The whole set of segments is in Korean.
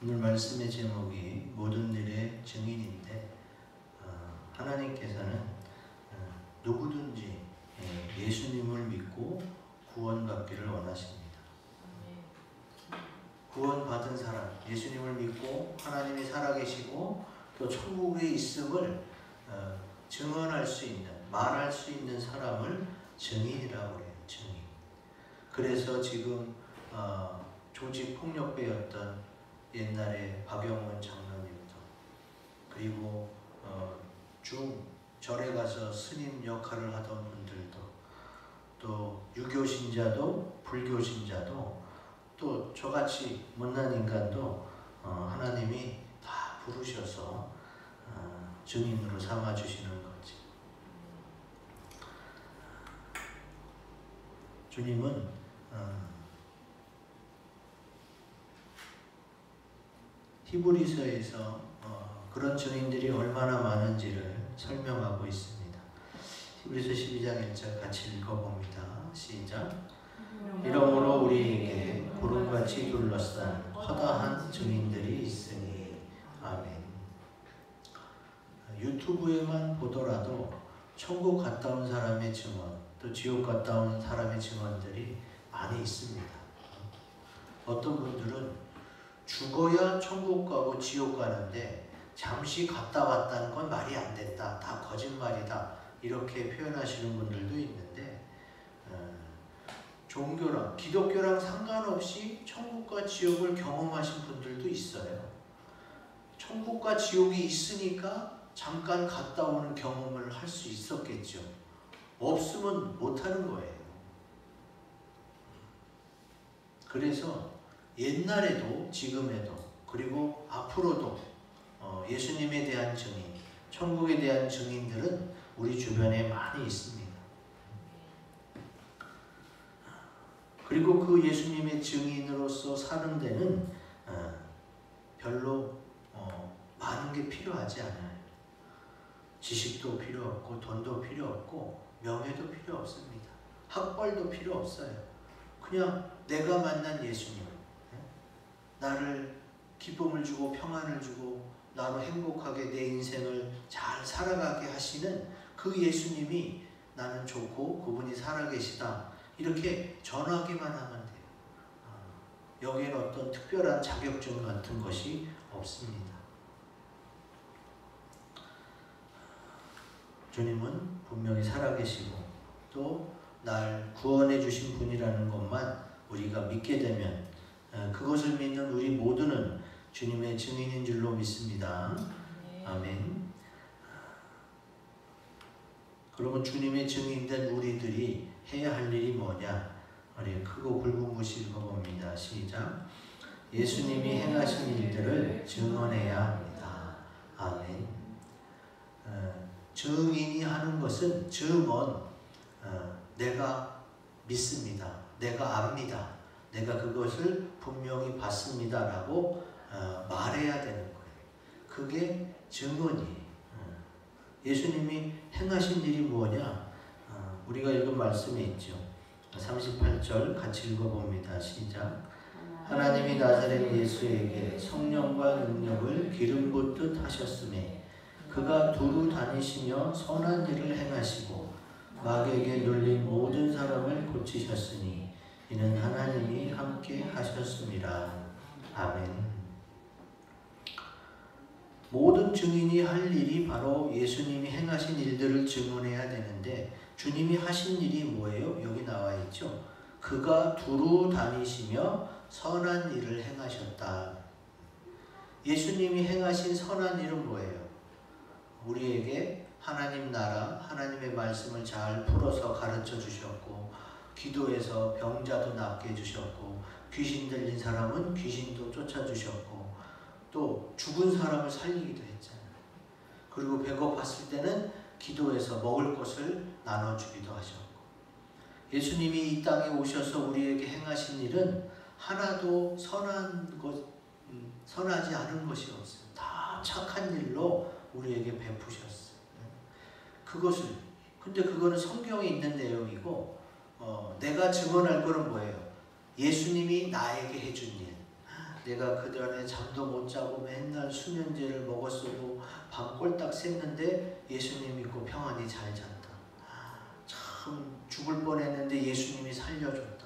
오늘 말씀의 제목이 모든 일의 증인인데 하나님께서는 누구든지 예수님을 믿고 구원받기를 원하십니다. 구원받은 사람, 예수님을 믿고 하나님이 살아계시고 또 천국에 있음을 증언할 수 있는, 말할 수 있는 사람을 증인이라고 해요. 증인. 그래서 지금 조직 폭력배였던 옛날에 박영원 장로님도, 그리고 절에 가서 스님 역할을 하던 분들도, 또 유교신자도 불교신자도, 또 저같이 못난 인간도 하나님이 다 부르셔서 증인으로 삼아주시는 거지. 주님은 히브리서에서 그런 증인들이 얼마나 많은지를 설명하고 있습니다. 히브리서 12장 1절 같이 읽어봅니다. 시작. 이러므로 우리에게 구름같이 둘러싼 허다한 증인들이 있으니. 아멘. 유튜브에만 보더라도 천국 갔다 온 사람의 증언, 또 지옥 갔다 온 사람의 증언들이 많이 있습니다. 어떤 분들은 죽어야 천국 가고 지옥 가는데 잠시 갔다 왔다는 건 말이 안 된다, 다 거짓말이다, 이렇게 표현하시는 분들도 있는데, 종교랑 기독교랑 상관없이 천국과 지옥을 경험하신 분들도 있어요. 천국과 지옥이 있으니까 잠깐 갔다 오는 경험을 할 수 있었겠죠. 없으면 못하는 거예요. 그래서 옛날에도 지금에도 그리고 앞으로도 예수님에 대한 증인, 천국에 대한 증인들은 우리 주변에 많이 있습니다. 그리고 그 예수님의 증인으로서 사는 데는 별로 많은 게 필요하지 않아요. 지식도 필요 없고 돈도 필요 없고 명예도 필요 없습니다. 학벌도 필요 없어요. 그냥 내가 만난 예수님, 나를 기쁨을 주고 평안을 주고 나로 행복하게 내 인생을 잘 살아가게 하시는 그 예수님이 나는 좋고 그분이 살아계시다, 이렇게 전하기만 하면 돼요. 여기에는 어떤 특별한 자격증 같은 것이 없습니다. 주님은 분명히 살아계시고 또 날 구원해 주신 분이라는 것만 우리가 믿게 되면 그것을 믿는 우리 모두는 주님의 증인인 줄로 믿습니다. 아멘. 그러면 주님의 증인된 우리들이 해야 할 일이 뭐냐? 우리 크고 굵은 것을 읽어봅니다. 시작. 예수님이 행하신 일들을 증언해야 합니다. 아멘. 증인이 하는 것은 증언, 내가 믿습니다, 내가 압니다, 내가 그것을 분명히 봤습니다 라고 말해야 되는 거예요. 그게 증언이에요. 예수님이 행하신 일이 뭐냐? 우리가 읽은 말씀이 있죠. 38절 같이 읽어봅니다. 시작. 하나님이 나사렛 예수에게 성령과 능력을 기름 붓듯 하셨으며 그가 두루 다니시며 선한 일을 행하시고 마귀에게 눌린 모든 사람을 고치셨으니 이는 하나님이 함께 하셨습니다. 아멘. 모든 증인이 할 일이 바로 예수님이 행하신 일들을 증언해야 되는데, 주님이 하신 일이 뭐예요? 여기 나와 있죠. 그가 두루 다니시며 선한 일을 행하셨다. 예수님이 행하신 선한 일은 뭐예요? 우리에게 하나님 나라, 하나님의 말씀을 잘 풀어서 가르쳐 주셨고, 기도해서 병자도 낫게 해주셨고, 귀신 들린 사람은 귀신도 쫓아주셨고, 또 죽은 사람을 살리기도 했잖아요. 그리고 배고팠을 때는 기도해서 먹을 것을 나눠주기도 하셨고, 예수님이 이 땅에 오셔서 우리에게 행하신 일은 하나도 선하지 않은 것이 없어요. 다 착한 일로 우리에게 베푸셨어요. 근데 그거는 성경에 있는 내용이고, 내가 증언할 거는 뭐예요? 예수님이 나에게 해준 일. 내가 그전에 잠도 못 자고 맨날 수면제를 먹었어도 밤 꼴딱 샜는데 예수님 믿고 평안히 잘 잤다. 참 죽을 뻔했는데 예수님이 살려줬다.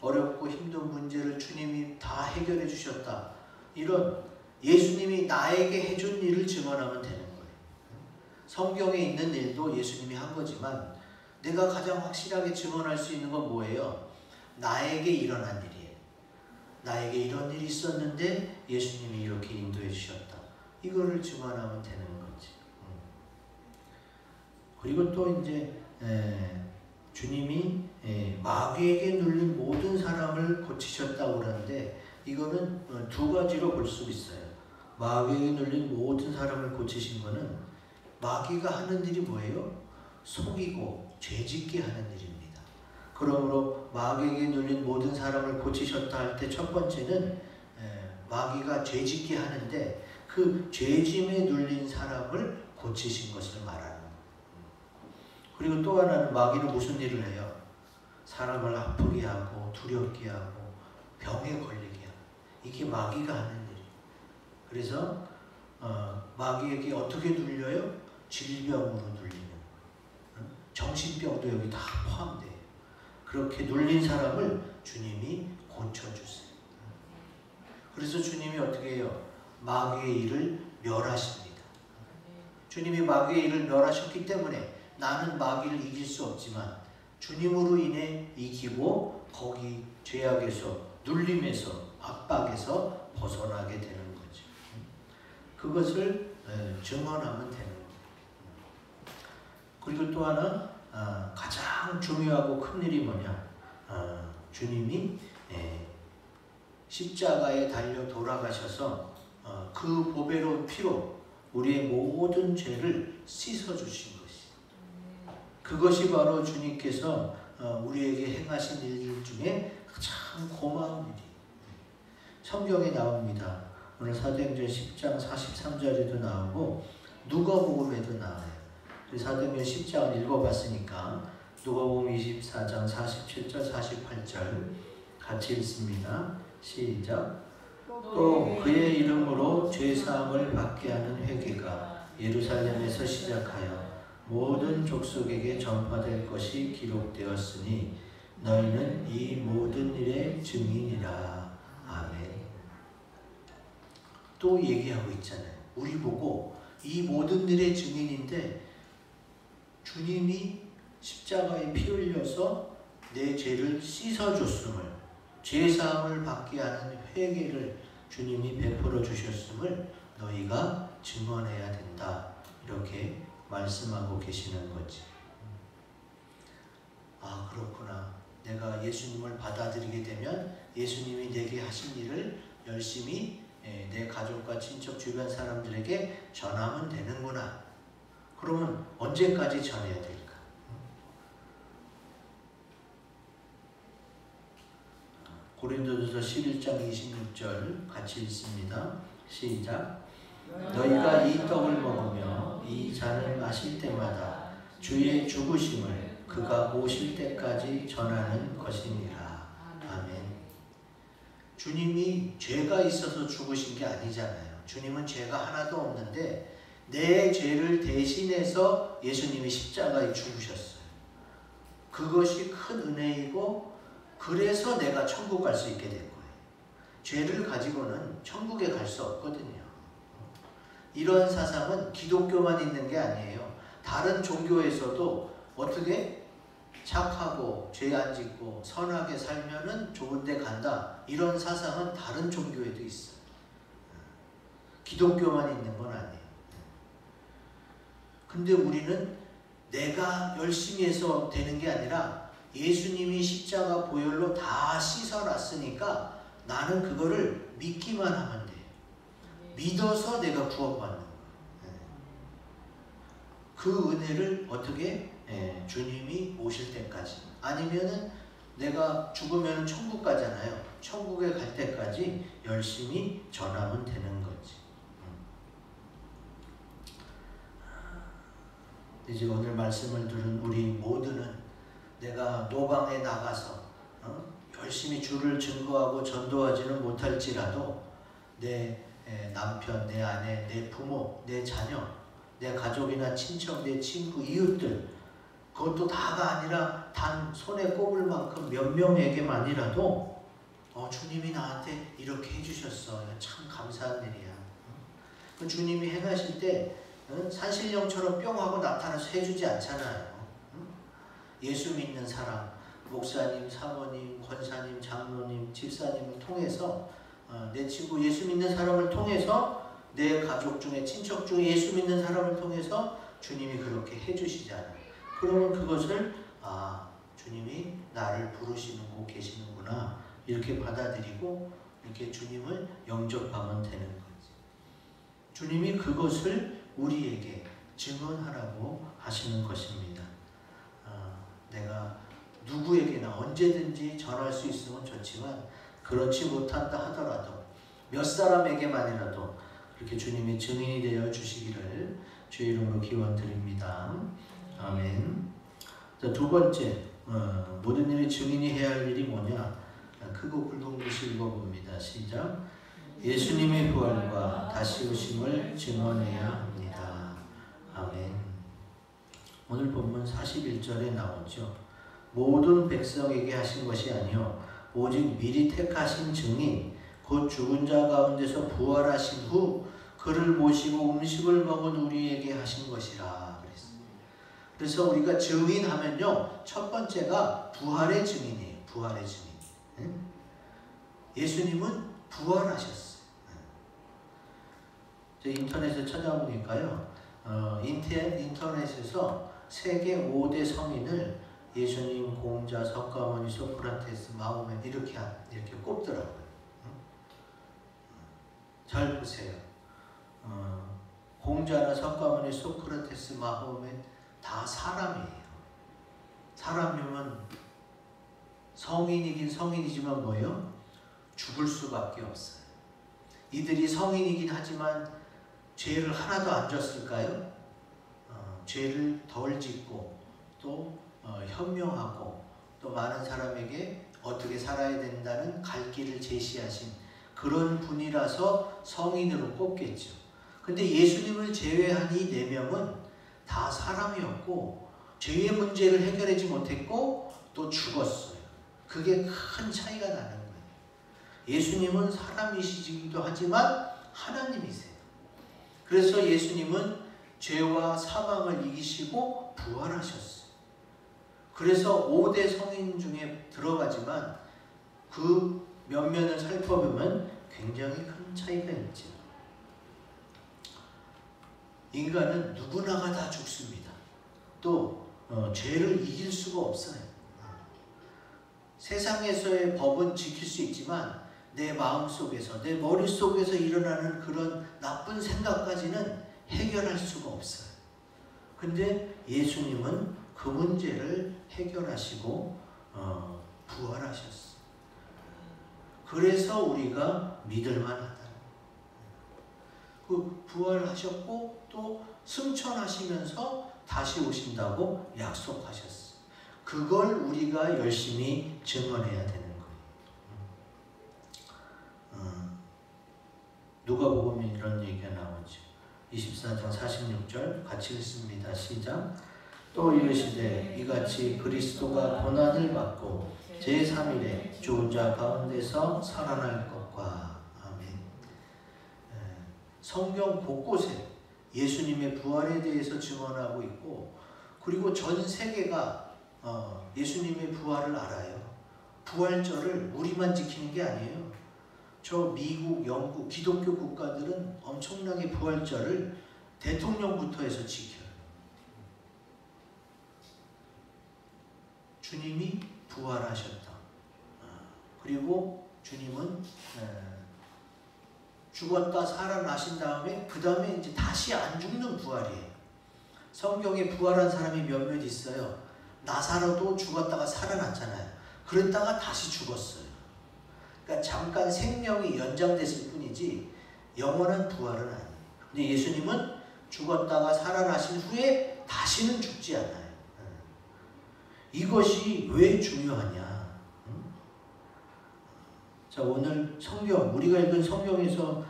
어렵고 힘든 문제를 주님이 다 해결해 주셨다. 이런 예수님이 나에게 해준 일을 증언하면 되는 거예요. 성경에 있는 일도 예수님이 한 거지만 내가 가장 확실하게 증언할 수 있는 건 뭐예요? 나에게 일어난 일이에요. 나에게 이런 일이 있었는데 예수님이 이렇게 인도해 주셨다. 이거를 증언하면 되는 거지. 그리고 또 이제 주님이 마귀에게 눌린 모든 사람을 고치셨다고 그러는데 이거는 두 가지로 볼 수 있어요. 마귀에게 눌린 모든 사람을 고치신 거는 마귀가 하는 일이 뭐예요? 속이고 죄짓게 하는 일입니다. 그러므로 마귀에게 눌린 모든 사람을 고치셨다 할 때 첫 번째는 마귀가 죄짓게 하는데 그 죄짐에 눌린 사람을 고치신 것을 말하는 거예요. 그리고 또 하나는 마귀는 무슨 일을 해요? 사람을 아프게 하고 두렵게 하고 병에 걸리게 하고 이게 마귀가 하는 일이에요. 그래서 마귀에게 어떻게 눌려요? 질병으로 눌리는 정신병도 여기 다 포함돼요. 그렇게 눌린 사람을 주님이 고쳐주세요. 그래서 주님이 어떻게 해요? 마귀의 일을 멸하십니다. 주님이 마귀의 일을 멸하셨기 때문에 나는 마귀를 이길 수 없지만 주님으로 인해 이기고 거기 죄악에서 눌림에서 압박에서 벗어나게 되는 거죠. 그것을 증언하면 되는 거예요. 그리고 또 하나 가장 중요하고 큰 일이 뭐냐? 주님이 십자가에 달려 돌아가셔서 그 보배로운 피로 우리의 모든 죄를 씻어주신 것이. 그것이 바로 주님께서 우리에게 행하신 일들 중에 참 고마운 일이에요. 성경에 나옵니다. 오늘 사도행전 10장 43절에도 나오고 누가복음에도 나와요. 사도행전 10장을 읽어봤으니까 누가복음 24장 47절 48절 같이 읽습니다. 시작. 또 그의 이름으로 죄사함을 받게 하는 회개가 예루살렘에서 시작하여 모든 족속에게 전파될 것이 기록되었으니 너희는 이 모든 일의 증인이라. 아멘. 또 얘기하고 있잖아요. 우리 보고 이 모든 일의 증인인데 주님이 십자가에 피 흘려서 내 죄를 씻어줬음을, 죄사함을 받게 하는 회개를 주님이 베풀어 주셨음을 너희가 증언해야 된다. 이렇게 말씀하고 계시는 거지. 아, 그렇구나. 내가 예수님을 받아들이게 되면 예수님이 내게 하신 일을 열심히 내 가족과 친척 주변 사람들에게 전하면 되는구나. 그러면 언제까지 전해야 될까? 고린도전서 11장 26절 같이 읽습니다. 시작. 너희가 이 떡을 먹으며 이 잔을 마실 때마다 주의 죽으심을 그가 오실 때까지 전하는 것이니라. 아멘. 주님이 죄가 있어서 죽으신 게 아니잖아요. 주님은 죄가 하나도 없는데 내 죄를 대신해서 예수님이 십자가에 죽으셨어요. 그것이 큰 은혜이고 그래서 내가 천국 갈 수 있게 된 거예요. 죄를 가지고는 천국에 갈 수 없거든요. 이런 사상은 기독교만 있는 게 아니에요. 다른 종교에서도 어떻게 착하고 죄 안 짓고 선하게 살면은 좋은 데 간다. 이런 사상은 다른 종교에도 있어요. 기독교만 있는 건 아니에요. 근데 우리는 내가 열심히 해서 되는 게 아니라 예수님이 십자가 보혈로 다 씻어놨으니까 나는 그거를 믿기만 하면 돼요. 믿어서 내가 구원받는 거예요. 그 은혜를 어떻게? 주님이 오실 때까지. 아니면은 내가 죽으면 천국 가잖아요. 천국에 갈 때까지 열심히 전하면 되는 거지. 이제 오늘 말씀을 들은 우리 모두는 내가 노방에 나가서 열심히 주를 증거하고 전도하지는 못할지라도 내 남편, 내 아내, 내 부모, 내 자녀, 내 가족이나 친척, 내 친구, 이웃들, 그것도 다가 아니라 단 손에 꼽을 만큼 몇 명에게만이라도 주님이 나한테 이렇게 해주셨어. 참 감사한 일이야. 주님이 행하실 때 산신령처럼 뿅 하고 나타나서 해주지 않잖아요. 예수 믿는 사람, 목사님, 사모님, 권사님, 장로님, 집사님을 통해서 내 친구 예수 믿는 사람을 통해서 내 가족 중에 친척 중에 예수 믿는 사람을 통해서 주님이 그렇게 해주시잖아요. 그러면 그것을 주님이 나를 부르시고 계시는구나 이렇게 받아들이고 이렇게 주님을 영접하면 되는 거지. 주님이 그것을 우리에게 증언하라고 하시는 것입니다. 내가 누구에게나 언제든지 전할 수 있으면 좋지만 그렇지 못한다 하더라도 몇 사람에게만이라도 그렇게 주님이 증인이 되어 주시기를 주의 이름으로 기원드립니다. 아멘. 자, 두 번째, 모든 일의 증인이 해야 할 일이 뭐냐? 크고 굵은 글씨 읽어봅니다. 시작. 예수님의 부활과 다시 오심을 증언해야 합니다. 아멘. 오늘 본문 41절에 나오죠. 모든 백성에게 하신 것이 아니요 오직 미리 택하신 증인 곧 죽은 자 가운데서 부활하신 후 그를 모시고 음식을 먹은 우리에게 하신 것이라 그랬습니다. 그래서 우리가 증인하면요 첫 번째가 부활의 증인이에요. 부활의 증인. 예수님은 부활하셨어요. 저 인터넷에 찾아보니까요 인터넷에서 세계 5대 성인을 예수님, 공자, 석가모니, 소크라테스, 마호멧 이렇게 꼽더라고요. 잘 보세요. 공자나 석가모니, 소크라테스, 마호멧 다 사람이에요. 사람이면 성인이긴 성인이지만 뭐예요? 죽을 수밖에 없어요. 이들이 성인이긴 하지만 죄를 하나도 안 졌을까요? 죄를 덜 짓고 또 현명하고 또 많은 사람에게 어떻게 살아야 된다는 갈 길을 제시하신 그런 분이라서 성인으로 꼽겠죠. 근데 예수님을 제외한 이 4명은 다 사람이었고 죄의 문제를 해결하지 못했고 또 죽었어요. 그게 큰 차이가 나는 거예요. 예수님은 사람이시기도 하지만 하나님이세요. 그래서 예수님은 죄와 사망을 이기시고 부활하셨어요. 그래서 5대 성인 중에 들어가지만 그 면면을 살펴보면 굉장히 큰 차이가 있죠. 인간은 누구나가 다 죽습니다. 또 죄를 이길 수가 없어요. 세상에서의 법은 지킬 수 있지만 내 마음속에서 내 머릿속에서 일어나는 그런 나쁜 생각까지는 해결할 수가 없어요. 근데 예수님은 그 문제를 해결하시고 부활하셨어요. 그래서 우리가 믿을만하다. 그 부활하셨고 또 승천하시면서 다시 오신다고 약속하셨어요. 그걸 우리가 열심히 증언해야 되는 거예요. 누가복음에 이런 얘기가 나오죠. 24장 46절 같이 읽습니다. 시작. 또 이르시되 이같이 그리스도가 고난을 받고 제3일에 죽은 자 가운데서 살아날 것과. 아멘. 성경 곳곳에 예수님의 부활에 대해서 증언하고 있고 그리고 전 세계가 예수님의 부활을 알아요. 부활절을 우리만 지키는 게 아니에요. 저 미국, 영국, 기독교 국가들은 엄청나게 부활절을 대통령부터 해서 지켜요. 주님이 부활하셨다. 그리고 주님은 죽었다 살아나신 다음에 그 다음에 이제 다시 안 죽는 부활이에요. 성경에 부활한 사람이 몇몇 있어요. 나사로도 죽었다가 살아났잖아요. 그랬다가 다시 죽었어요. 그러니까 잠깐 생명이 연장됐을 뿐이지 영원한 부활은 아니에요. 근데 예수님은 죽었다가 살아나신 후에 다시는 죽지 않아요. 이것이 왜 중요하냐? 자, 오늘 성경, 우리가 읽은 성경에서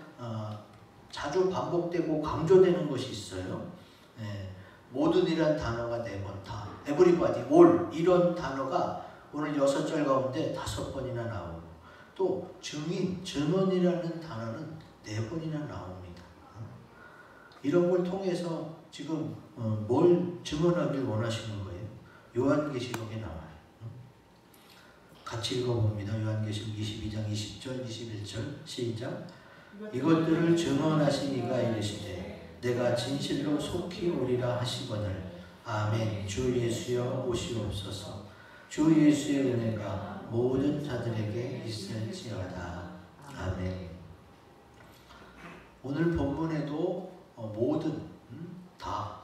자주 반복되고 강조되는 것이 있어요. 모든이란 단어가 4번 다, everybody, all 이런 단어가 오늘 6절 가운데 5번이나 나오고, 또 증인, 증언이라는 단어는 4번이나 나옵니다. 이런 걸 통해서 지금 뭘 증언하길 원하시는 거예요? 요한계시록에 나와요. 같이 읽어봅니다. 요한계시록 22장 20절 21절 시작. 이것들을 증언하신 이가 이르시되 내가 진실로 속히 오리라 하시거늘 아멘. 주 예수여 오시옵소서. 주 예수의 은혜가 모든 자들에게 있을지어다. 아멘. 오늘 본문에도 모든 다,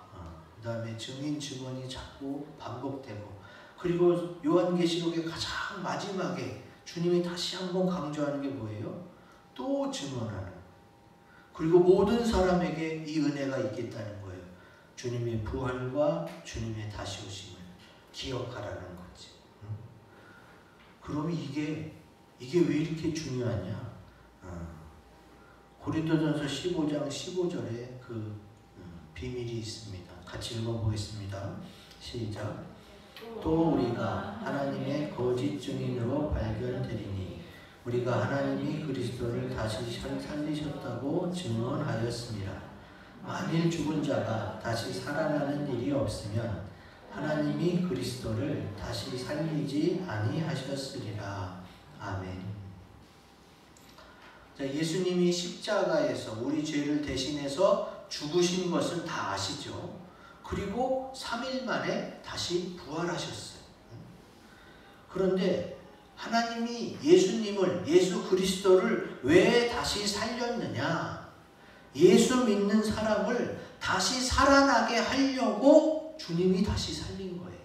그 다음에 증인 증언이 자꾸 반복되고, 그리고 요한계시록의 가장 마지막에 주님이 다시 한번 강조하는 게 뭐예요? 또 증언하는. 그리고 모든 사람에게 이 은혜가 있겠다는 거예요. 주님의 부활과 주님의 다시 오심을 기억하라는 거지. 그럼 이게 왜 이렇게 중요하냐? 고린도전서 15장 15절에 그 비밀이 있습니다. 같이 읽어보겠습니다. 시작. 또 우리가 하나님의 거짓 증인으로 발견되리니 우리가 하나님이 그리스도를 다시 살리셨다고 증언하였습니다. 만일 죽은 자가 다시 살아나는 일이 없으면 하나님이 그리스도를 다시 살리지 아니하셨으리라. 아멘. 자, 예수님이 십자가에서 우리 죄를 대신해서 죽으신 것은 다 아시죠? 그리고 3일 만에 다시 부활하셨어요. 그런데 하나님이 예수님을, 예수 그리스도를 왜 다시 살렸느냐? 예수 믿는 사람을 다시 살아나게 하려고 주님이 다시 살린 거예요.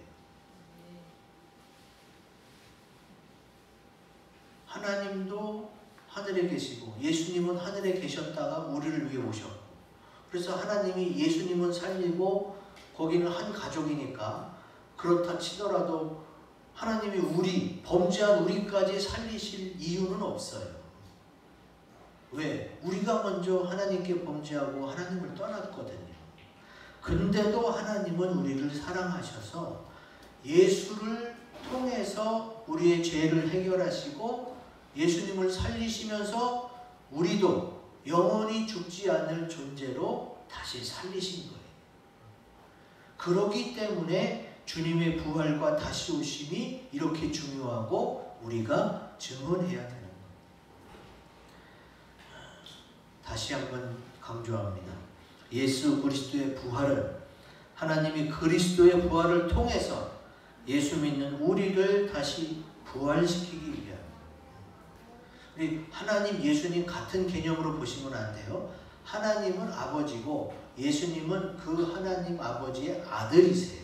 하나님도 하늘에 계시고 예수님은 하늘에 계셨다가 우리를 위해 오셨고, 그래서 하나님이 예수님은 살리고 거기는 한 가족이니까 그렇다 치더라도 하나님이 범죄한 우리까지 살리실 이유는 없어요. 왜? 우리가 먼저 하나님께 범죄하고 하나님을 떠났거든요. 근데도 하나님은 우리를 사랑하셔서 예수를 통해서 우리의 죄를 해결하시고 예수님을 살리시면서 우리도 영원히 죽지 않을 존재로 다시 살리신 거예요. 그렇기 때문에 주님의 부활과 다시 오심이 이렇게 중요하고 우리가 증언해야 되는 거예요. 다시 한번 강조합니다. 예수 그리스도의 부활은 하나님이 그리스도의 부활을 통해서 예수 믿는 우리를 다시 부활시키기 위함. 우리 하나님, 예수님 같은 개념으로 보시면 안 돼요. 하나님은 아버지고 예수님은 그 하나님 아버지의 아들이세요.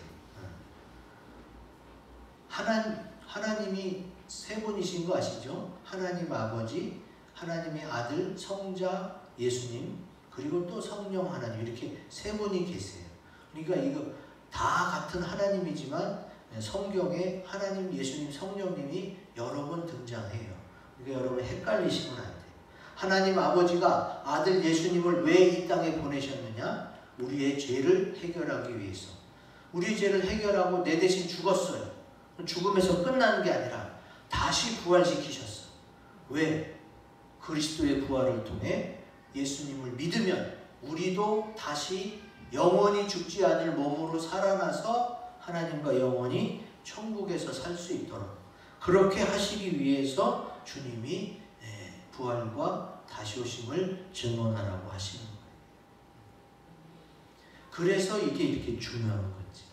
하나님이 세 분이신 거 아시죠? 하나님 아버지, 하나님의 아들, 성자 예수님, 그리고 또 성령 하나님, 이렇게 세 분이 계세요. 그러니까 이거 다 같은 하나님이지만 성경에 하나님, 예수님, 성령님이 여러 번 등장해요. 그러니까 여러분 헷갈리시면 안 돼요. 하나님 아버지가 아들 예수님을 왜 이 땅에 보내셨느냐? 우리의 죄를 해결하기 위해서. 우리의 죄를 해결하고 내 대신 죽었어요. 죽음에서 끝나는 게 아니라 다시 부활시키셨어. 왜? 그리스도의 부활을 통해 예수님을 믿으면 우리도 다시 영원히 죽지 않을 몸으로 살아나서 하나님과 영원히 천국에서 살 수 있도록 그렇게 하시기 위해서 주님이 부활과 다시 오심을 증언하라고 하시는 거예요. 그래서 이게 이렇게 중요한 거지.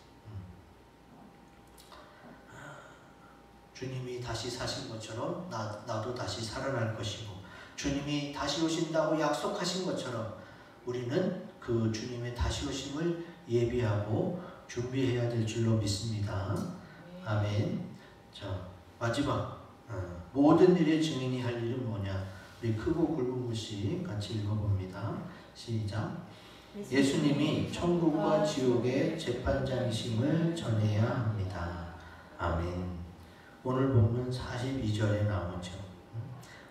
주님이 다시 사신 것처럼 나도 다시 살아날 것이고, 주님이 다시 오신다고 약속하신 것처럼 우리는 그 주님의 다시 오심을 예비하고 준비해야 될 줄로 믿습니다. 아멘. 자, 마지막 모든 일의 증인이 할 일은 뭐냐? 우리 크고 굵은 글씨 같이 읽어봅니다. 시작. 예수님이 천국과 지옥의 재판장이심을 전해야 합니다. 아멘. 오늘 보면 42절에 나오죠.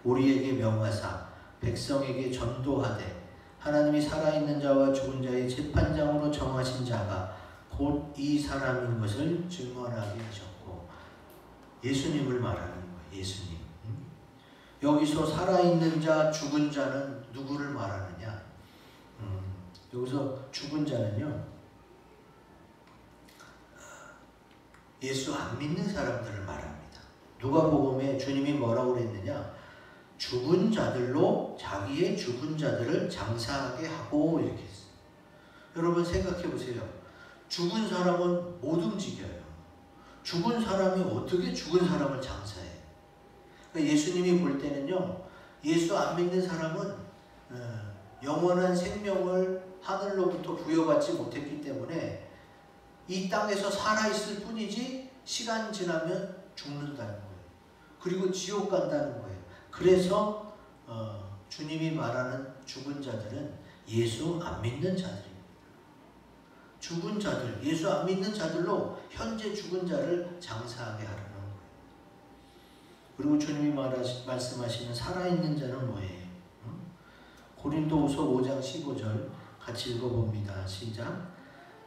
우리에게 명하사 백성에게 전도하되 하나님이 살아있는 자와 죽은 자의 재판장으로 정하신 자가 곧 이 사람인 것을 증언하게 하셨고, 예수님을 말하는 거예요. 예수님. 여기서 살아있는 자, 죽은 자는 누구를 말하느냐? 여기서 죽은 자는요, 예수 안 믿는 사람들을 말합니다. 누가복음에 주님이 뭐라고 그랬느냐? 죽은 자들로 자기의 죽은 자들을 장사하게 하고 이렇게 했어요. 여러분 생각해 보세요. 죽은 사람은 못 움직여요. 죽은 사람이 어떻게 죽은 사람을 장사해? 그러니까 예수님이 볼 때는요, 예수 안 믿는 사람은 영원한 생명을 하늘로부터 부여받지 못했기 때문에 이 땅에서 살아있을 뿐이지 시간 지나면 죽는다는 거예요. 그리고 지옥 간다는 거예요. 그래서 주님이 말하는 죽은 자들은 예수 안 믿는 자들입니다. 죽은 자들, 예수 안 믿는 자들로 현재 죽은 자를 장사하게 하라는 거예요. 그리고 주님이 말씀하시는 살아있는 자는 뭐예요? 고린도후서 5장 15절 같이 읽어봅니다. 시작.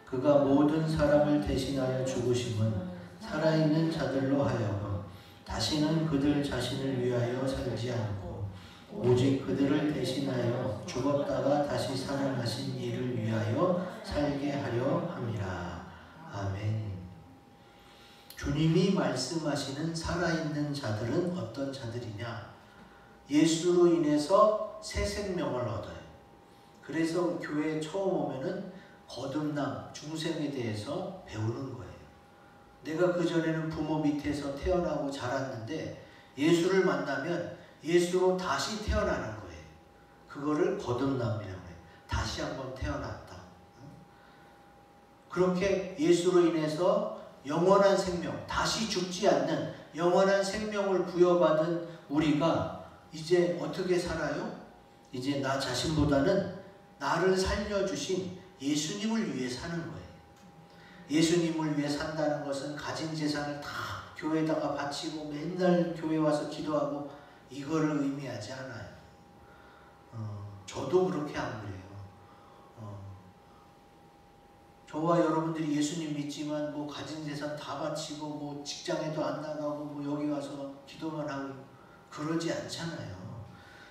그가 모든 사람을 대신하여 죽으심은 살아있는 자들로 하여금 다시는 그들 자신을 위하여 살지 않고 오직 그들을 대신하여 죽었다가 다시 살아나신 이를 위하여 살게 하려 함이라. 아멘. 주님이 말씀하시는 살아있는 자들은 어떤 자들이냐? 예수로 인해서 새 생명을 얻어요. 그래서 교회에 처음 오면은 거듭남, 중생에 대해서 배우는 거예요. 내가 그전에는 부모 밑에서 태어나고 자랐는데 예수를 만나면 예수로 다시 태어나는 거예요. 그거를 거듭남이라고 해요. 다시 한번 태어났다. 그렇게 예수로 인해서 영원한 생명, 다시 죽지 않는 영원한 생명을 부여받은 우리가 이제 어떻게 살아요? 이제 나 자신보다는 나를 살려주신 예수님을 위해 사는 거예요. 예수님을 위해 산다는 것은 가진 재산을 다 교회에다가 바치고 맨날 교회 와서 기도하고 이거를 의미하지 않아요. 저도 그렇게 안 그래요. 저와 여러분들이 예수님 믿지만 뭐 가진 재산 다 바치고 뭐 직장에도 안 나가고 뭐 여기 와서 기도만 하고 그러지 않잖아요.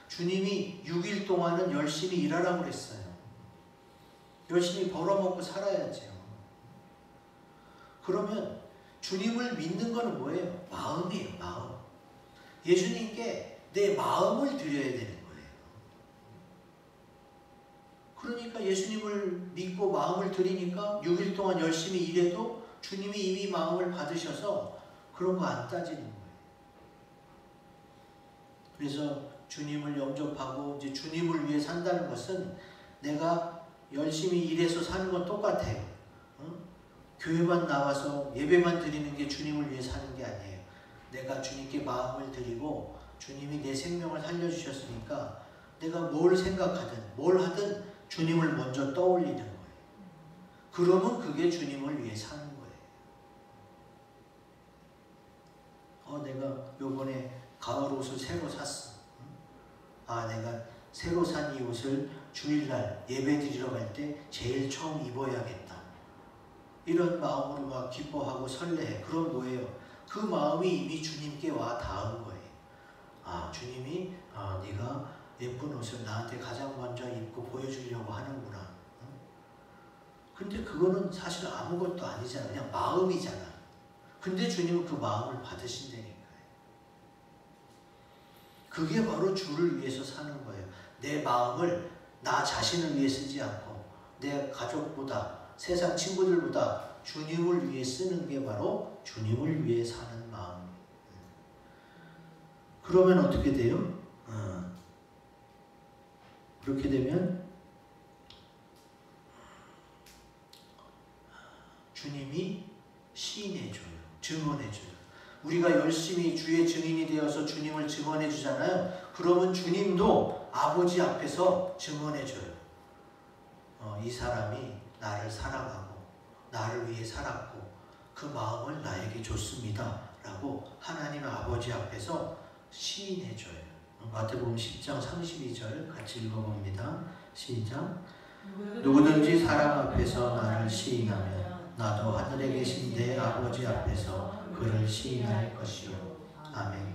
주님이 6일 동안은 열심히 일하라고 그랬어요. 열심히 벌어먹고 살아야죠. 그러면 주님을 믿는 건 뭐예요? 마음이에요. 마음. 예수님께 내 마음을 드려야 되는 거예요. 그러니까 예수님을 믿고 마음을 드리니까 6일 동안 열심히 일해도 주님이 이미 마음을 받으셔서 그런 거 안 따지는 거예요. 그래서 주님을 영접하고 이제 주님을 위해 산다는 것은 내가 열심히 일해서 사는 건 똑같아요. 교회만 나와서 예배만 드리는 게 주님을 위해 사는 게 아니에요. 내가 주님께 마음을 드리고 주님이 내 생명을 살려주셨으니까 내가 뭘 생각하든 뭘 하든 주님을 먼저 떠올리는 거예요. 그러면 그게 주님을 위해 사는 거예요. 내가 요번에 가을 옷을 새로 샀어. 내가 새로 산 이 옷을 주일날 예배 드리러 갈 때 제일 처음 입어야겠다. 이런 마음으로 막 기뻐하고 설레. 그럼 뭐예요? 그 마음이 이미 주님께 와 닿은 거예요. 주님이 네가 예쁜 옷을 나한테 가장 먼저 입고 보여주려고 하는구나. 근데 그거는 사실 아무것도 아니잖아. 그냥 마음이잖아. 근데 주님은 그 마음을 받으신다니까요. 그게 바로 주를 위해서 사는 거예요. 내 마음을 나 자신을 위해 쓰지 않고 내 가족보다 세상 친구들보다 주님을 위해 쓰는 게 바로 주님을 위해 사는 마음. 그러면 어떻게 돼요? 그렇게 되면 주님이 시인해줘요. 증언해줘요. 우리가 열심히 주의 증인이 되어서 주님을 증언해 주잖아요. 그러면 주님도 아버지 앞에서 증언해줘요. 이 사람이 나를 사랑하고 나를 위해 살았고 그 마음을 나에게 줬습니다 라고 하나님 아버지 앞에서 시인해줘요. 마태복음 10장 32절 같이 읽어봅니다. 시작. 누구든지 사람 앞에서 나를 시인하면 나도 하늘에 계신 내 아버지 앞에서 그를 시인할 것이요. 아멘.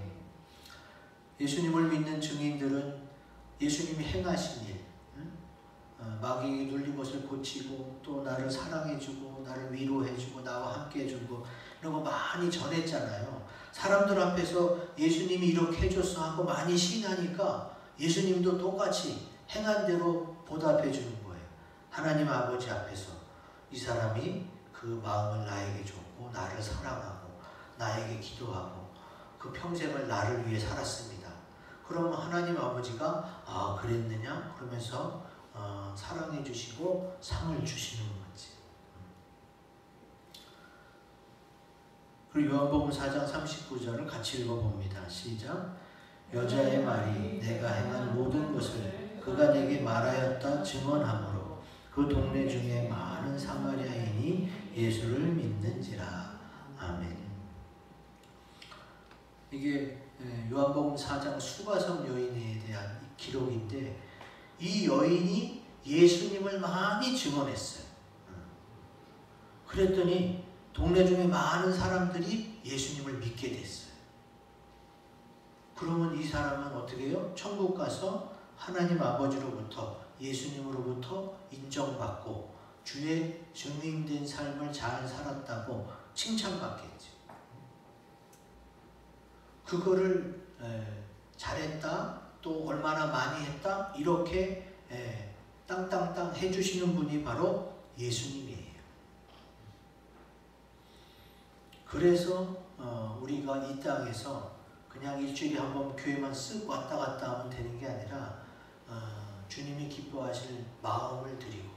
예수님을 믿는 증인들은 예수님이 행하신 일, 마귀에 눌린 것을 고치고 또 나를 사랑해주고 나를 위로해주고 나와 함께해주고 이런 거 많이 전했잖아요. 사람들 앞에서 예수님이 이렇게 해줬어 하고 많이 시인하니까 예수님도 똑같이 행한 대로 보답해 주는 거예요. 하나님 아버지 앞에서 이 사람이 그 마음을 나에게 줬고 나를 사랑하고 나에게 기도하고 그 평생을 나를 위해 살았습니다. 그러면 하나님 아버지가 아 그랬느냐? 그러면서 사랑해 주시고 상을 주시는 거지. 그리고 요한복음 4장 39절을 같이 읽어봅니다. 시작. 여자의 말이 내가 행한 모든 것을 그가 내게 말하였다 증언하므로 그 동네 중에 많은 사마리아인이 예수를 믿는지라. 아멘. 이게 요한복음 4장 수가성 여인에 대한 기록인데 이 여인이 예수님을 많이 증언했어요. 그랬더니 동네 중에 많은 사람들이 예수님을 믿게 됐어요. 그러면 이 사람은 어떻게 해요? 천국 가서 하나님 아버지로부터 예수님으로부터 인정받고 주의 증인된 삶을 잘 살았다고 칭찬받겠죠. 그거를 잘했다, 또 얼마나 많이 했다 이렇게 땅땅땅 해주시는 분이 바로 예수님이에요. 그래서 우리가 이 땅에서 그냥 일주일에 한 번 교회만 쓱 왔다 갔다 하면 되는 게 아니라 주님이 기뻐하실 마음을 드리고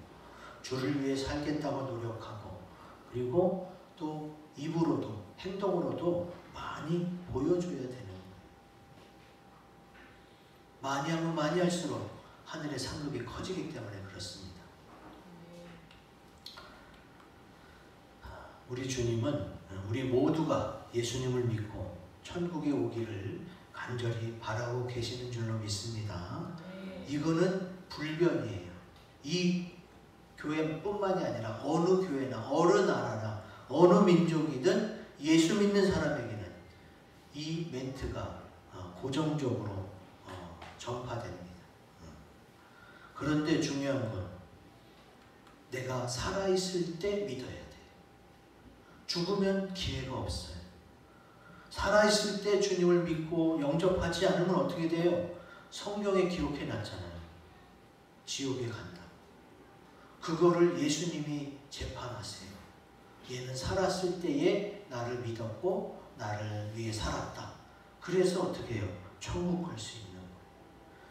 주를 위해 살겠다고 노력하고 그리고 또 입으로도 행동으로도 많이 보여줘야 되는 거예요. 많이 하면 많이 할수록 하늘의 상급이 커지기 때문에 그렇습니다. 우리 주님은 우리 모두가 예수님을 믿고 천국에 오기를 간절히 바라고 계시는 줄로 믿습니다. 이거는 불변이에요. 이 교회뿐만이 아니라 어느 교회나 어느 나라나 어느 민족이든 예수 믿는 사람에게는 이 멘트가 고정적으로 전파됩니다. 그런데 중요한 건 내가 살아있을 때 믿어야 돼. 죽으면 기회가 없어요. 살아있을 때 주님을 믿고 영접하지 않으면 어떻게 돼요? 성경에 기록해 놨잖아요. 지옥에 간다. 그거를 예수님이 재판하세요. 얘는 살았을 때에 나를 믿었고 나를 위해 살았다. 그래서 어떻게 해요? 천국 갈 수 있는 거예요.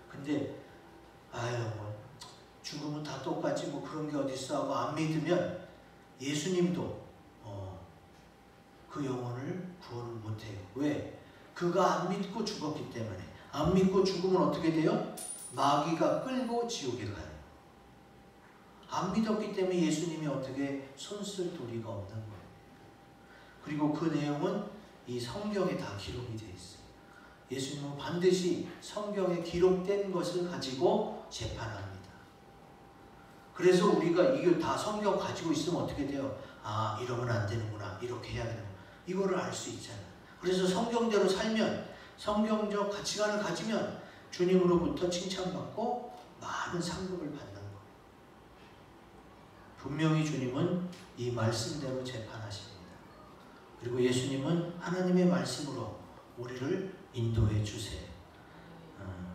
근데 뭐 죽으면 다 똑같지 뭐 그런 게 어딨어 하고 안 믿으면 예수님도 그 영혼을 구원을 못해요. 왜? 그가 안 믿고 죽었기 때문에. 안 믿고 죽으면 어떻게 돼요? 마귀가 끌고 지옥에 가요. 안 믿었기 때문에 예수님이 어떻게 손쓸 도리가 없는 거예요. 그리고 그 내용은 이 성경에 다 기록이 되어 있어요. 예수님은 반드시 성경에 기록된 것을 가지고 재판합니다. 그래서 우리가 이걸 다 성경 가지고 있으면 어떻게 돼요? 아, 이러면 안 되는구나. 이렇게 해야 되는구나. 이거를 알 수 있잖아요. 그래서 성경대로 살면, 성경적 가치관을 가지면 주님으로부터 칭찬받고 많은 상급을 받는 거예요. 분명히 주님은 이 말씀대로 재판하십니다. 그리고 예수님은 하나님의 말씀으로 우리를 인도해 주세요.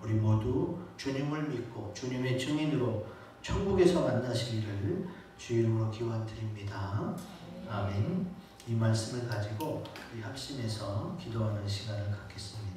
우리 모두 주님을 믿고 주님의 증인으로 천국에서 만나시기를 주 이름으로 기원드립니다. 아멘. 이 말씀을 가지고 우리 합심해서 기도하는 시간을 갖겠습니다.